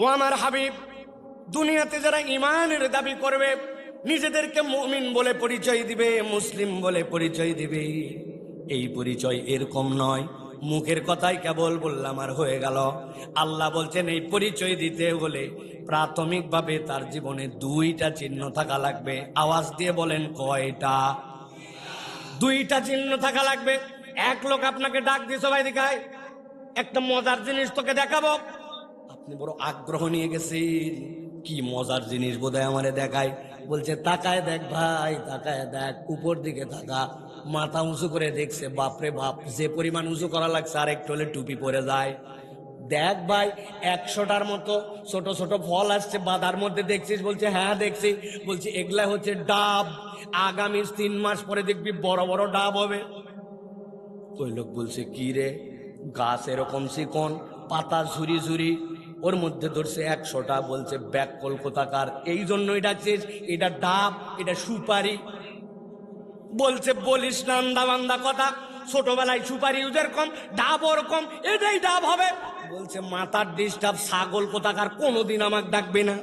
ও আমার হাবিব, দুনিয়াতে যারা ঈমানের দাবি করবে, নিজেদেরকে মুমিন বলে পরিচয় দিবে, মুসলিম বলে পরিচয় দিবে, এই পরিচয় এরকম নয় মুখের কথাই কেবল বললাম আর হয়ে গেল। আল্লাহ বলছেন এই পরিচয় দিতে হলে প্রাথমিকভাবে তার জীবনে দুইটা চিহ্ন থাকা লাগবে। আওয়াজ দিয়ে বলেন কয়টা? দুইটা চিহ্ন থাকা লাগবে। এক লোক আপনাকে ডাক দিয়ে সবাই দেখায়, একটা মজার জিনিস তোকে দেখাবো। আপনি বড় আগ্রহ নিয়ে গেছেন, কি মজার জিনিস বোধহয় আমারে দেখায়। বলছে তাকায় দেখ ভাই, তাকায় দেখ, উপর দিকে তাকা। মাথা উঁচু করে দেখছে, বাপরে বাপ, যে পরিমাণ উঁচু করা লাগছে আর একটু হলে টুপি পরে যায়। দেখ ভাই, 100টার মতো ছোট ছোট ফল আসছে বাদার মধ্যে, দেখছিস? বলছে হ্যাঁ দেখছি। বলছে এগুলা হচ্ছে ডাব, আগামী 3 মাস পরে দেখবি বড় বড় ডাব হবে। ওই লোক বলছে কি রে, গাছ এরকম চিকন, পাতা ঝুরি ঝুরি, ওর মধ্যে ধরছে 100টা। বলছে ব্যাক কলকাতাকার, এই জন্যই ডাকছিস? এটা ডাব, এটা সুপারি। বলছে বলিস না বান্দা কথা, ছোটবেলায় সুপারি যেরকম ডাব ওরকম, এটাই ডাব হবে। বলছে মাথার ডিস্টার্ব, ছাগল কোথাকার, কোনোদিন আমাকে ডাকবে না।